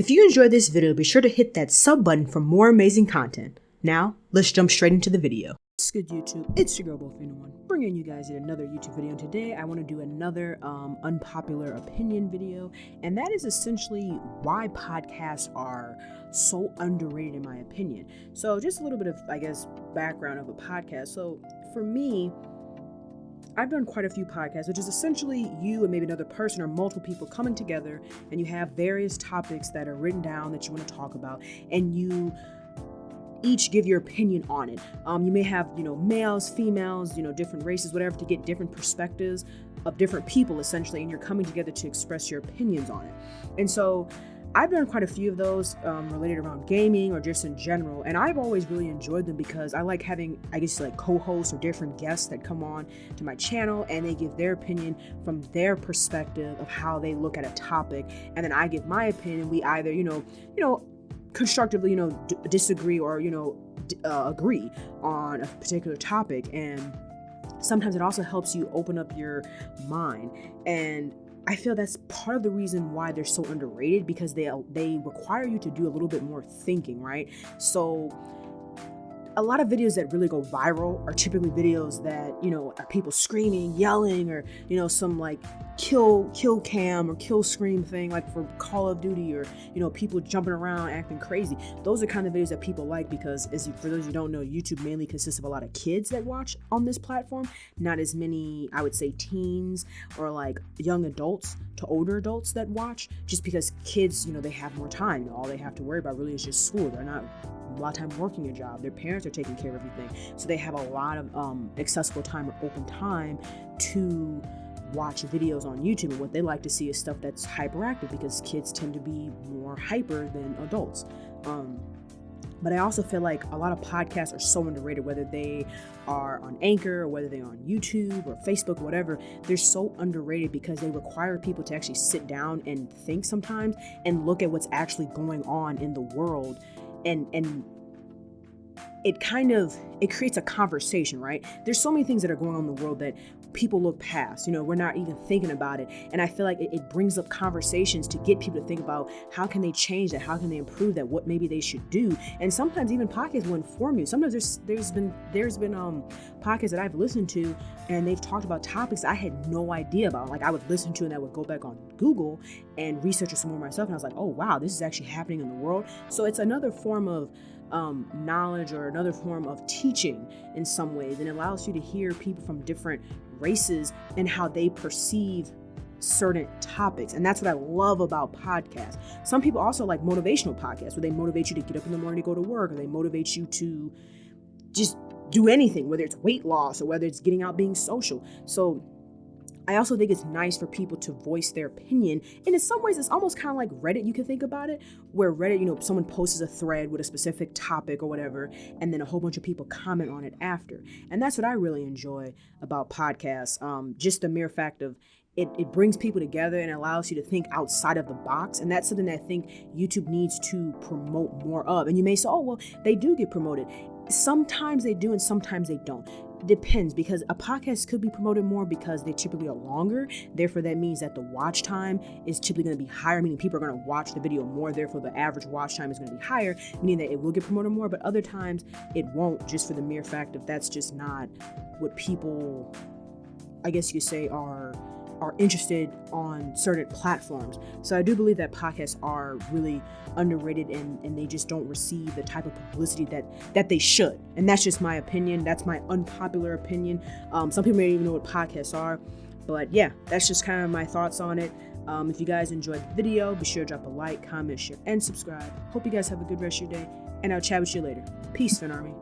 If you enjoyed this video, be sure to hit that sub button for more amazing content. Now, let's jump straight into the video. What's good, YouTube? It's your girl, Both3-in-1, bringing you guys yet another YouTube video. And today, I want to do another unpopular opinion video, and that is essentially why podcasts are so underrated in my opinion. So just a little bit of, I guess, background of a podcast. So for me, I've done quite a few podcasts, which is essentially you and maybe another person or multiple people coming together, and you have various topics that are written down that you want to talk about, and you each give your opinion on it. You may have, males, females, different races, whatever, to get different perspectives of different people, essentially, and you're coming together to express your opinions on it. And so I've done quite a few of those related around gaming or just in general, and I've always really enjoyed them because I like having, I guess, like co-hosts or different guests that come on to my channel and they give their opinion from their perspective of how they look at a topic, and then I give my opinion. We either, constructively, disagree or, agree on a particular topic, and sometimes it also helps you open up your mind. And I feel that's part of the reason why they're so underrated, because they require you to do a little bit more thinking, right? So a lot of videos that really go viral are typically videos that, are people screaming, yelling, or, some like kill cam or kill scream thing, like for Call of Duty, or, people jumping around acting crazy. Those are kind of videos that people like because, for those who don't know, YouTube mainly consists of a lot of kids that watch on this platform, not as many, I would say, teens or like young adults to older adults that watch, just because kids, they have more time. All they have to worry about really is just school. They're not a lot of time working a job. Their parents are taking care of everything. So they have a lot of accessible time or open time to watch videos on YouTube. And what they like to see is stuff that's hyperactive, because kids tend to be more hyper than adults. But I also feel like a lot of podcasts are so underrated, whether they are on Anchor or whether they're on YouTube or Facebook, whatever. They're so underrated because they require people to actually sit down and think sometimes and look at what's actually going on in the world. And it creates a conversation, right? There's so many things that are going on in the world that people look past, we're not even thinking about it. And I feel like it brings up conversations to get people to think about how can they change that, how can they improve that, what maybe they should do. And sometimes even podcasts will inform you. Sometimes there's been podcasts that I've listened to, and they've talked about topics I had no idea about. Like I would listen to, and I would go back on Google and research it some more myself, and I was like, oh wow, this is actually happening in the world. So it's another form of knowledge, or another form of teaching in some ways, and it allows you to hear people from different races and how they perceive certain topics. And that's what I love about podcasts. Some people also like motivational podcasts, where they motivate you to get up in the morning to go to work, or they motivate you to just do anything, whether it's weight loss or whether it's getting out being social. So I also think it's nice for people to voice their opinion. And in some ways, it's almost kind of like Reddit. You can think about it, where Reddit, someone posts a thread with a specific topic or whatever, and then a whole bunch of people comment on it after. And that's what I really enjoy about podcasts. Just the mere fact of it brings people together and allows you to think outside of the box. And that's something that I think YouTube needs to promote more of. And you may say, oh, well, they do get promoted. Sometimes they do and sometimes they don't. Depends, because a podcast could be promoted more because they typically are longer. Therefore, that means that the watch time is typically going to be higher, meaning people are going to watch the video more. Therefore, the average watch time is going to be higher, meaning that it will get promoted more. But other times it won't, just for the mere fact of that's just not what people, I guess you could say, are interested on certain platforms. So I do believe that podcasts are really underrated, and they just don't receive the type of publicity that they should. And that's just my opinion. That's my unpopular opinion. Some people may even know what podcasts are, but yeah, that's just kind of my thoughts on it. If you guys enjoyed the video, be sure to drop a like, comment, share, and subscribe. Hope you guys have a good rest of your day, and I'll chat with you later. Peace, Fin Army.